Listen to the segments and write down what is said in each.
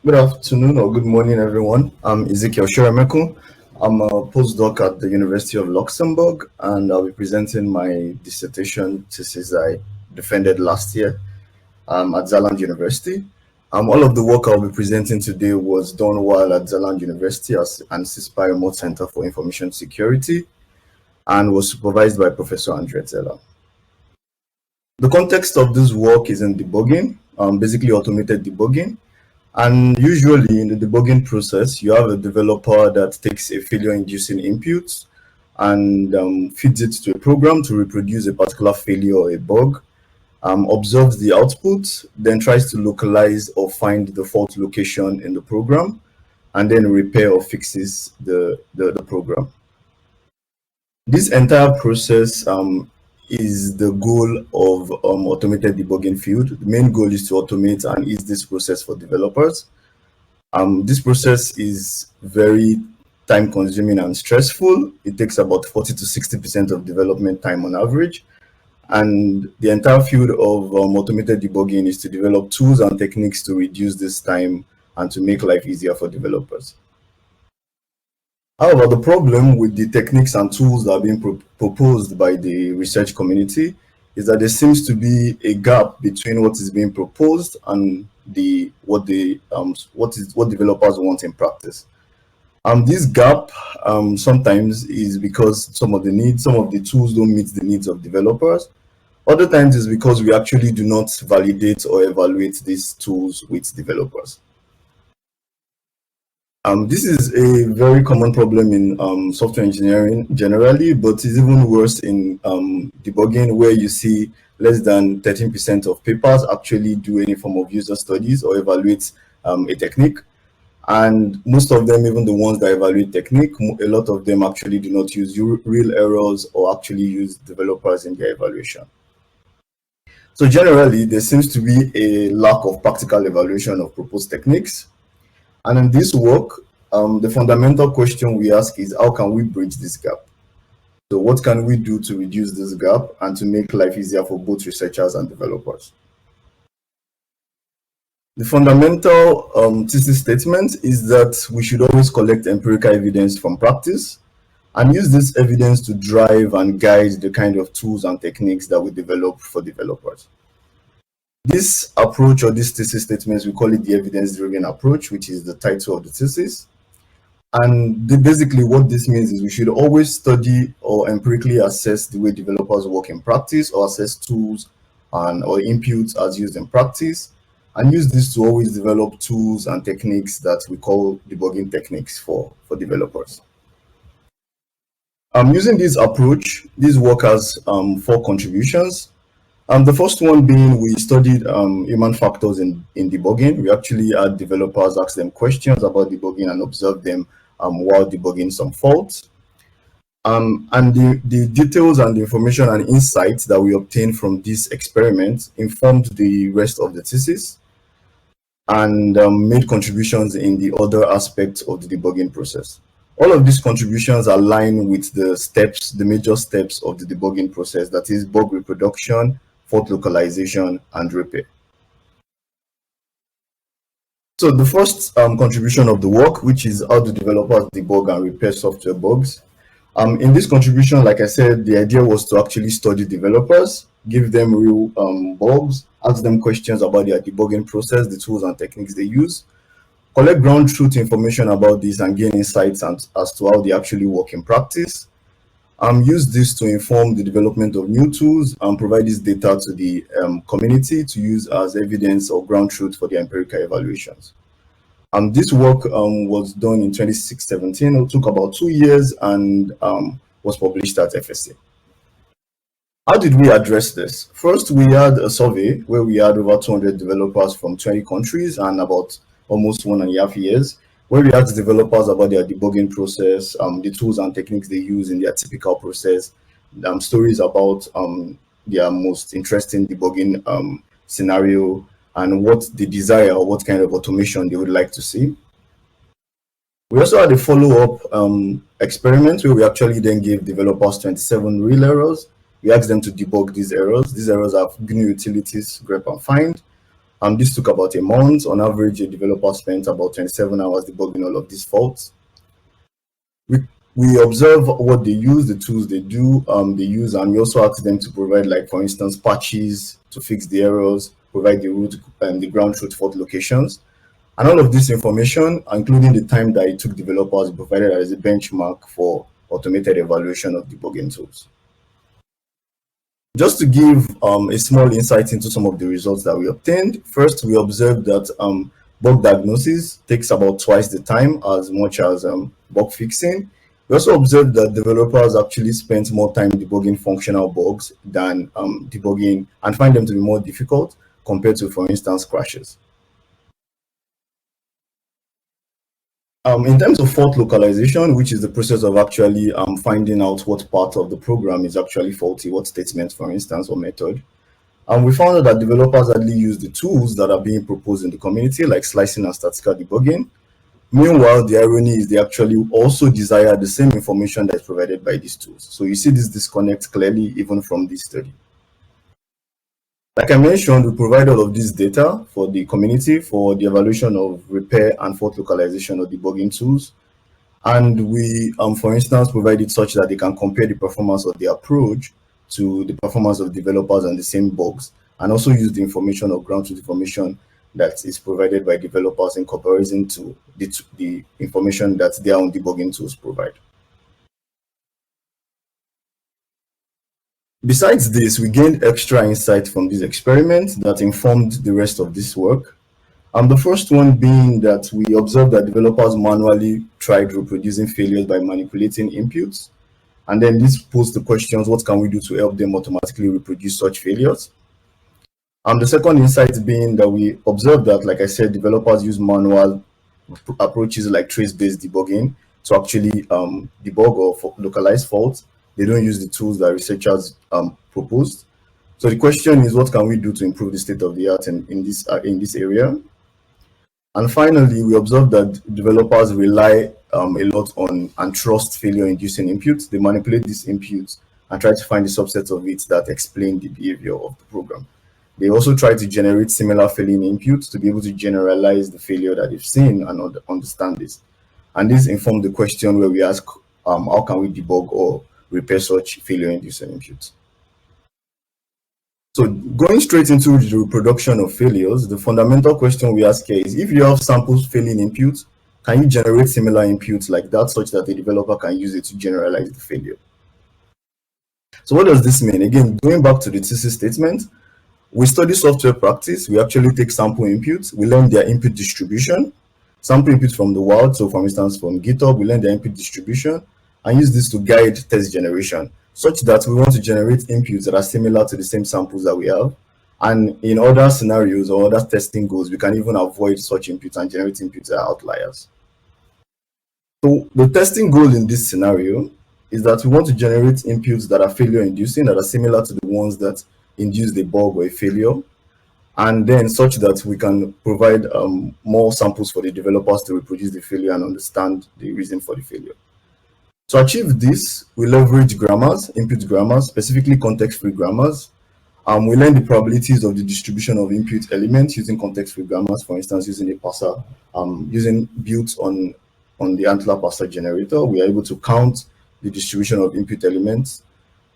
Good afternoon or good morning, everyone. I'm Ezekiel Soremekun. I'm a postdoc at the University of Luxembourg, and I'll be presenting my dissertation thesis I defended last year at Zaland University. All of the work I'll be presenting today was done while at Zaland University as an CISPA Remote Center for Information Security and was supervised by Professor Andre Zeller. The context of this work is in debugging, basically automated debugging. And usually in the debugging process, you have a developer that takes a failure-inducing input and feeds it to a program to reproduce a particular failure or a bug, observes the output, then tries to localize or find the fault location in the program, and then repair or fixes the program. This entire process is the goal of automated debugging field. The main goal is to automate and ease this process for developers. This process is very time consuming and stressful. It takes about 40 to 60% of development time on average. And the entire field of automated debugging is to develop tools and techniques to reduce this time and to make life easier for developers. However, the problem with the techniques and tools that are being proposed by the research community is that there seems to be a gap between what is being proposed and what developers want in practice. This gap sometimes is because some of the tools don't meet the needs of developers. Other times is because we actually do not validate or evaluate these tools with developers. This is a very common problem in software engineering generally, but it's even worse in debugging, where you see less than 13% of papers actually do any form of user studies or evaluate a technique. And most of them, even the ones that evaluate technique, a lot of them actually do not use real errors or actually use developers in their evaluation. So generally, there seems to be a lack of practical evaluation of proposed techniques. And in this work, the fundamental question we ask is, how can we bridge this gap? So what can we do to reduce this gap and to make life easier for both researchers and developers? The fundamental thesis statement is that we should always collect empirical evidence from practice and use this evidence to drive and guide the kind of tools and techniques that we develop for developers. This approach, or this thesis statement, we call it the evidence-driven approach, which is the title of the thesis. And basically what this means is we should always study or empirically assess the way developers work in practice, or assess tools or inputs as used in practice, and use this to always develop tools and techniques that we call debugging techniques for developers. Using this approach, this work has 4 contributions. The first one being we studied human factors in debugging. We actually had developers ask them questions about debugging and observe them while debugging some faults. And the details and the information and insights that we obtained from this experiment informed the rest of the thesis and made contributions in the other aspects of the debugging process. All of these contributions align with the major steps of the debugging process, that is bug reproduction, fault localization, and repair. So the first contribution of the work, which is how do developers debug and repair software bugs. In this contribution, like I said, the idea was to actually study developers, give them real bugs, ask them questions about their debugging process, the tools and techniques they use, collect ground truth information about this and gain insights as to how they actually work in practice. Use this to inform the development of new tools and provide this data to the community to use as evidence or ground truth for the empirical evaluations. This work was done in 2017. It took about 2 years and was published at FSA. How did we address this? First, we had a survey where we had over 200 developers from 20 countries and about almost 1.5 years, where we asked developers about their debugging process, the tools and techniques they use in their typical process, stories about their most interesting debugging scenario, and what they desire or what kind of automation they would like to see. We also had a follow-up experiment where we actually then gave developers 27 real errors. We asked them to debug these errors. These errors are GNU utilities, grep and find. This took about a month. On average, a developer spent about 27 hours debugging all of these faults. We observe what they use, the tools they use, and we also ask them to provide, like, for instance, patches to fix the errors, provide the root and the ground truth fault locations. And all of this information, including the time that it took developers, provided as a benchmark for automated evaluation of debugging tools. Just to give a small insight into some of the results that we obtained, first we observed that bug diagnosis takes about twice the time as much as bug fixing. We also observed that developers actually spent more time debugging functional bugs than debugging, and find them to be more difficult compared to, for instance, crashes. In terms of fault localization, which is the process of actually finding out what part of the program is actually faulty, what statement, for instance, or method, we found out that developers hardly use the tools that are being proposed in the community, like slicing and statistical debugging. Meanwhile, the irony is they actually also desire the same information that is provided by these tools. So you see this disconnect clearly even from this study. Like I mentioned, we provide all of this data for the community for the evaluation of repair and fault localization of debugging tools. And we, for instance, provide it such that they can compare the performance of the approach to the performance of developers on the same bugs, and also use the information or ground truth information that is provided by developers in comparison to the information that their own debugging tools provide. Besides this, we gained extra insight from this experiment that informed the rest of this work. The first one being that we observed that developers manually tried reproducing failures by manipulating inputs. And then this posed the questions, what can we do to help them automatically reproduce such failures? The second insight being that we observed that, like I said, developers use manual approaches like trace-based debugging to actually debug or localize faults. They don't use the tools that researchers proposed. So the question is, what can we do to improve the state of the art in this area? And finally, we observed that developers rely a lot on and trust failure-inducing inputs. They manipulate these inputs and try to find the subsets of it that explain the behavior of the program. They also try to generate similar failing inputs to be able to generalize the failure that they've seen and understand this. And this informed the question where we ask, how can we debug or repair such failure-inducing inputs? So going straight into the reproduction of failures, the fundamental question we ask here is, if you have samples failing inputs, can you generate similar inputs like that such that the developer can use it to generalize the failure? So what does this mean? Again, going back to the thesis statement, we study software practice. We actually take sample inputs. We learn their input distribution, sample inputs from the wild. So for instance, from GitHub, we learn their input distribution and use this to guide test generation, such that we want to generate inputs that are similar to the same samples that we have. And in other scenarios or other testing goals, we can even avoid such inputs and generate inputs that are outliers. So the testing goal in this scenario is that we want to generate inputs that are failure-inducing, that are similar to the ones that induce the bug or a failure, and then such that we can provide more samples for the developers to reproduce the failure and understand the reason for the failure. To achieve this, we leverage grammars, input grammars, specifically context-free grammars. We learn the probabilities of the distribution of input elements using context-free grammars, for instance, using a parser, using built on the Antler parser generator. We are able to count the distribution of input elements.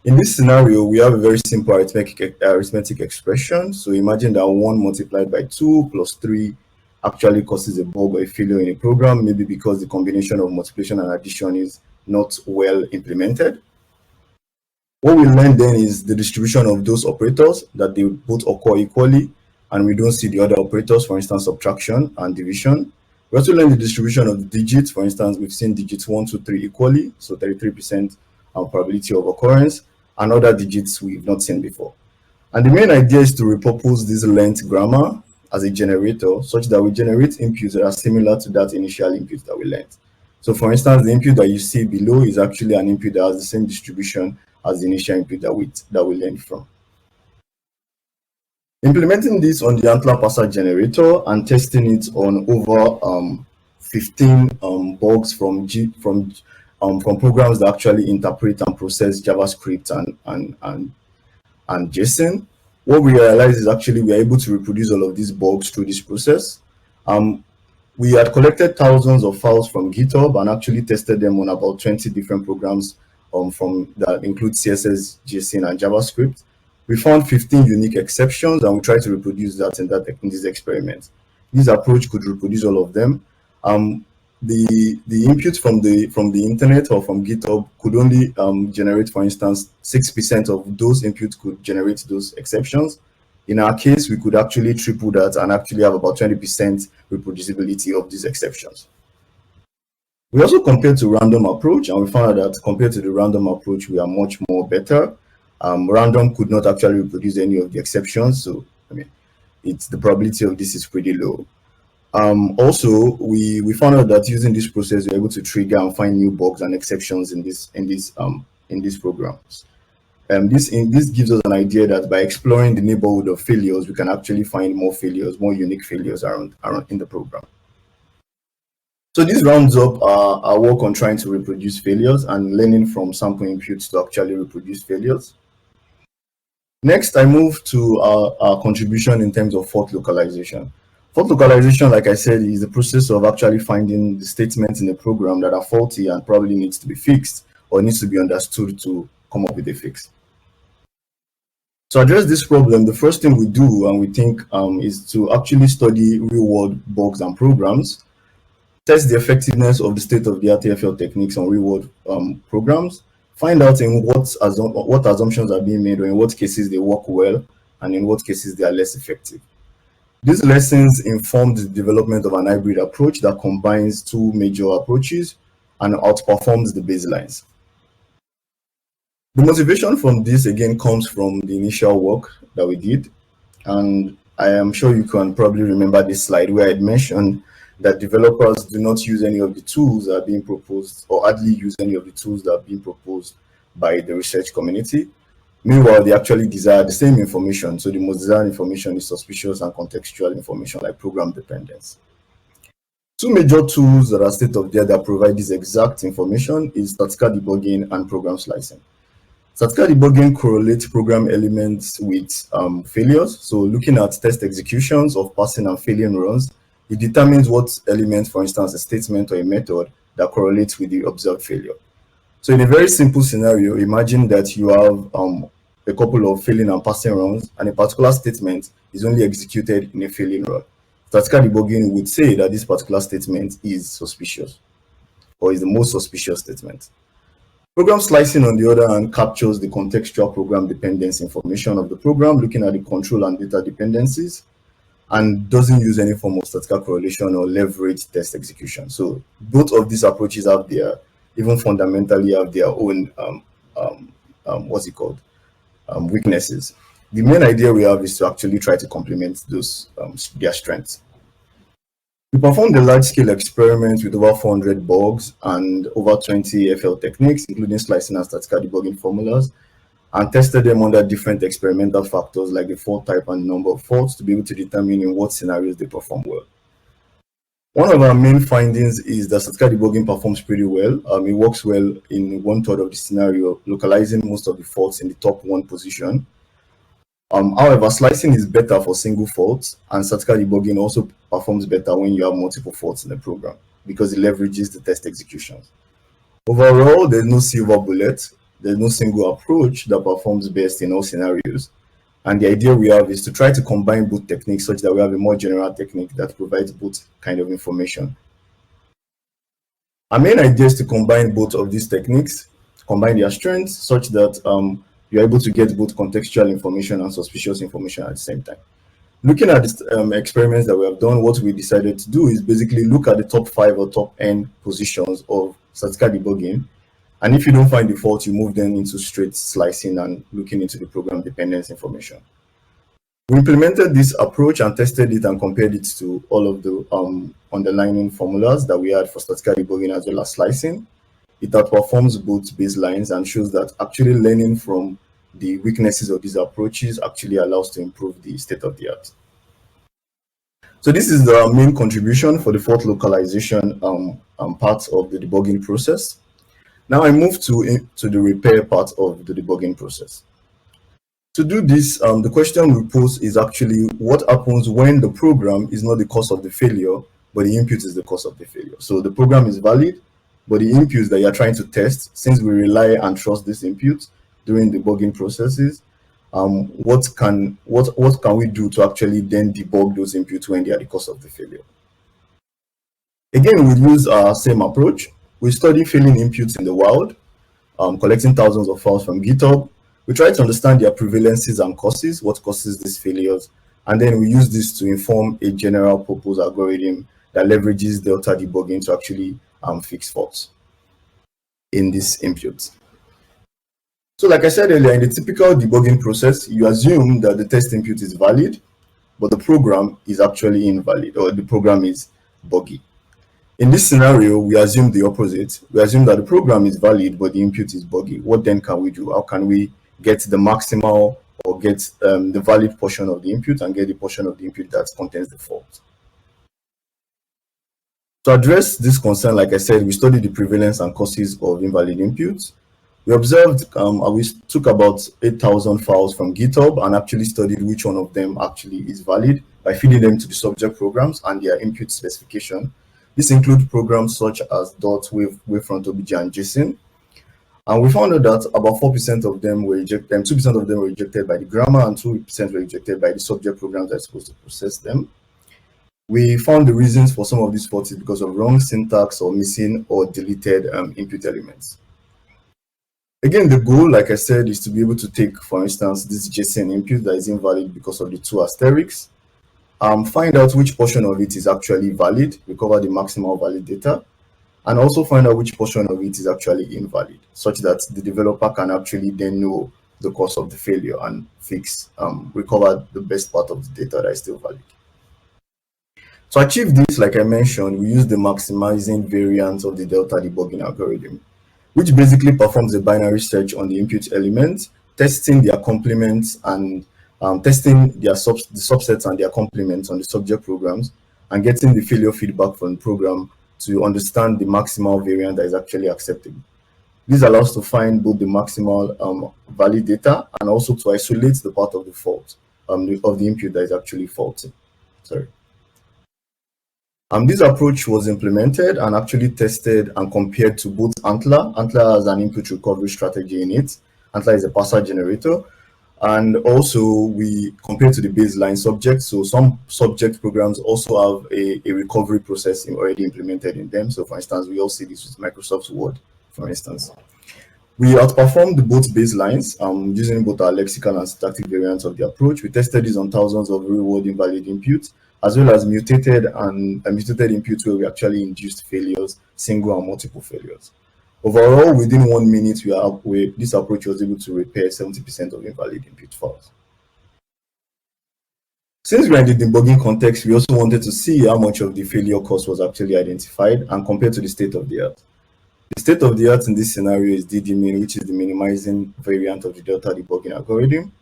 In this scenario, we have a very simple arithmetic expression. So imagine that 1 multiplied by 2 plus 3 actually causes a bug or a failure in a program, maybe because the combination of multiplication and addition is not well implemented. What we learn then is the distribution of those operators, that they both occur equally, and we don't see the other operators, for instance, subtraction and division. We also learn the distribution of the digits. For instance, we've seen digits 1, 2, 3 equally, so 33% probability of occurrence, and other digits we've not seen before. And the main idea is to repurpose this length grammar as a generator, such that we generate inputs that are similar to that initial input that we learned. So for instance, the input that you see below is actually an input that has the same distribution as the initial input that we learned from. Implementing this on the Antler parser generator and testing it on over 15 bugs from programs that actually interpret and process JavaScript and JSON, What we realized is actually we are able to reproduce all of these bugs through this process. Um, we had collected thousands of files from GitHub and actually tested them on about 20 different programs from that include CSS, JSON, and JavaScript. We found 15 unique exceptions, and we tried to reproduce that in this experiment. This approach could reproduce all of them. The input from the internet or from GitHub could only generate, for instance, 6% of those inputs could generate those exceptions. In our case, we could actually triple that and actually have about 20% reproducibility of these exceptions. We also compared to random approach, and we found out that compared to the random approach, we are much more better. Random could not actually reproduce any of the exceptions, so I mean, the probability of this is pretty low. Also, we found out that using this process, we're able to trigger and find new bugs and exceptions in these programs. This gives us an idea that by exploring the neighborhood of failures, we can actually find more failures, more unique failures around in the program. So this rounds up our work on trying to reproduce failures and learning from sample inputs to actually reproduce failures. Next, I move to our contribution in terms of fault localization. Fault localization, like I said, is the process of actually finding the statements in a program that are faulty and probably needs to be fixed or needs to be understood to come up with a fix. To address this problem, the first thing we do and we think is to actually study real-world bugs and programs, test the effectiveness of the state-of-the-art TFL techniques on real-world programs, find out in what assumptions are being made or in what cases they work well and in what cases they are less effective. These lessons informed the development of an hybrid approach that combines two major approaches and outperforms the baselines. The motivation from this again comes from the initial work that we did, and I am sure you can probably remember this slide where I had mentioned that developers do not use any of the tools that are being proposed or hardly use any of the tools that are being proposed by the research community. Meanwhile, they actually desire the same information. So the most desired information is suspicious and contextual information like program dependence. Two major tools that are state-of-the-art that provide this exact information is statistical debugging and program slicing. Statistical debugging correlates program elements with failures. So looking at test executions of passing and failing runs, it determines what element, for instance, a statement or a method that correlates with the observed failure. So in a very simple scenario, imagine that you have a couple of failing and passing runs, and a particular statement is only executed in a failing run. Statistical debugging would say that this particular statement is suspicious, or is the most suspicious statement. Program slicing, on the other hand, captures the contextual program dependence information of the program, looking at the control and data dependencies, and doesn't use any form of statistical correlation or leverage test execution. So both of these approaches have even fundamentally have their own weaknesses. The main idea we have is to actually try to complement those their strengths. We performed a large-scale experiment with over 400 bugs and over 20 FL techniques, including slicing and statistical debugging formulas, and tested them under different experimental factors like the fault type and number of faults to be able to determine in what scenarios they perform well. One of our main findings is that statistical debugging performs pretty well. It works well in 1/3 of the scenario, localizing most of the faults in the top 1 position. However, slicing is better for single faults, and statistical debugging also performs better when you have multiple faults in the program because it leverages the test executions. Overall, there's no silver bullet. There's no single approach that performs best in all scenarios. And the idea we have is to try to combine both techniques such that we have a more general technique that provides both kind of information. Our main idea is to combine both of these techniques, combine their strengths such that you're able to get both contextual information and suspicious information at the same time. Looking at the experiments that we have done, what we decided to do is basically look at the top 5 or top N positions of statistical debugging. And if you don't find the fault, you move them into straight slicing and looking into the program dependence information. We implemented this approach and tested it and compared it to all of the underlying formulas that we had for statistical debugging as well as slicing. It outperforms both baselines and shows that actually learning from the weaknesses of these approaches actually allows to improve the state of the art. So this is the main contribution for the fault localization part of the debugging process. Now I move to the repair part of the debugging process. To do this, the question we pose is actually what happens when the program is not the cause of the failure, but the input is the cause of the failure. So the program is valid, but the inputs that you're trying to test, since we rely and trust this input during debugging processes, what can we do to actually then debug those inputs when they are the cause of the failure? Again, we use our same approach. We study failing inputs in the wild, collecting thousands of files from GitHub. We try to understand their prevalences and causes, what causes these failures, and then we use this to inform a general purpose algorithm that leverages delta debugging to actually fix faults in these inputs. So like I said earlier, in the typical debugging process, you assume that the test input is valid, but the program is actually invalid, or the program is buggy. In this scenario, we assume the opposite. We assume that the program is valid, but the input is buggy. What then can we do? How can we get the maximal or get the valid portion of the input and get the portion of the input that contains the fault? To address this concern, like I said, we studied the prevalence and causes of invalid inputs. We observed, we took about 8,000 files from GitHub and actually studied which one of them actually is valid by feeding them to the subject programs and their input specification. This includes programs such as Dot, Wavefront, OBJ, and JSON. And we found out that about 4% of them were rejected, 2% of them were rejected by the grammar, and 2% were rejected by the subject programs that are supposed to process them. We found the reasons for some of these faults is because of wrong syntax or missing or deleted input elements. Again, the goal, like I said, is to be able to take, for instance, this JSON input that is invalid because of the 2 asterisks, find out which portion of it is actually valid, recover the maximal valid data, and also find out which portion of it is actually invalid, such that the developer can actually then know the cause of the failure and fix, recover the best part of the data that is still valid. To achieve this, like I mentioned, we use the maximizing variant of the delta debugging algorithm, which basically performs a binary search on the input elements, testing their complements and testing their the subsets and their complements on the subject programs, and getting the failure feedback from the program to understand the maximal variant that is actually acceptable. This allows to find both the maximal valid data and also to isolate the part of the fault of the input that is actually faulty. Sorry. This approach was implemented and actually tested and compared to both Antler. Antler has an input recovery strategy in it. Antler is a parser generator. And also we compare to the baseline subject. So some subject programs also have a recovery process already implemented in them. So for instance, we all see this with Microsoft Word, for instance. We outperformed both baselines using both our lexical and syntactic variants of the approach. We tested this on thousands of real-world invalid inputs, as well as mutated inputs where we actually induced failures, single and multiple failures. Overall, within 1 minute, this approach was able to repair 70% of invalid input files. Since we're in the debugging context, we also wanted to see how much of the failure cause was actually identified and compared to the state of the art. The state of the art in this scenario is ddmin, which is the minimizing variant of the delta debugging algorithm.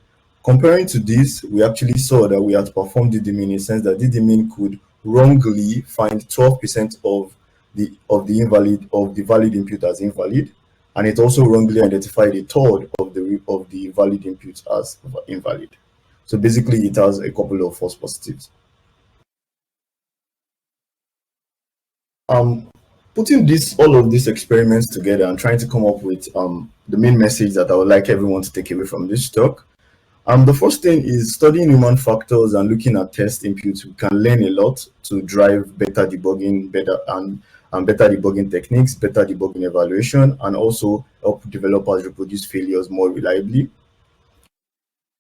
Comparing to this, we actually saw that we had performed ddmin in the sense that ddmin could wrongly find 12% of the valid input as invalid, and it also wrongly identified a third of the valid input as invalid. So basically, it has a couple of false positives. Putting all of these experiments together and trying to come up with the main message that I would like everyone to take away from this talk. The first thing is studying human factors and looking at test inputs. We can learn a lot to drive better debugging, better debugging techniques, better debugging evaluation, and also help developers reproduce failures more reliably.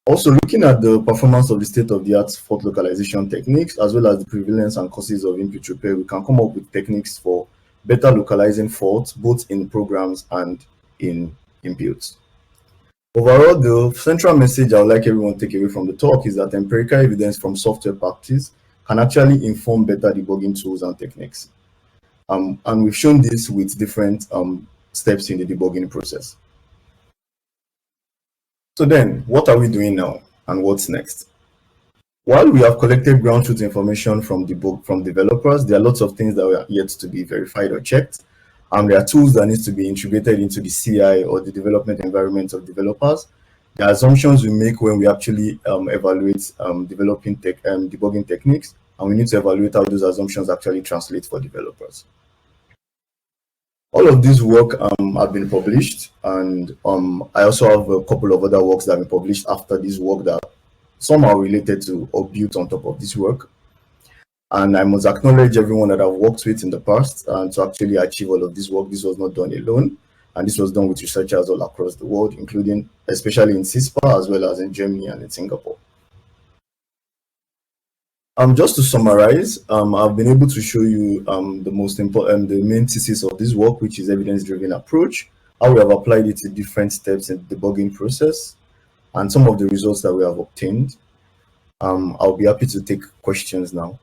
Also, looking at the performance of the state-of-the-art fault localization techniques, as well as the prevalence and causes of input repair, we can come up with techniques for better localizing faults, both in programs and in inputs. Overall, the central message I would like everyone to take away from the talk is that empirical evidence from software practice can actually inform better debugging tools and techniques. And we've shown this with different steps in the debugging process. So then, what are we doing now and what's next? While we have collected ground truth information from developers, there are lots of things that are yet to be verified or checked. There are tools that need to be integrated into the CI or the development environment of developers. the assumptions we make when we actually evaluate debugging techniques, and we need to evaluate how those assumptions actually translate for developers. All of this work have been published, and I also have a couple of other works that have been published after this work that somehow related to or built on top of this work. And I must acknowledge everyone that I've worked with in the past, and to actually achieve all of this work, this was not done alone, and this was done with researchers all across the world, including especially in CISPA as well as in Germany and in Singapore. Just to summarize, I've been able to show you the most important, the main thesis of this work, which is evidence-driven approach, how we have applied it to different steps in the debugging process, and some of the results that we have obtained. I'll be happy to take questions now.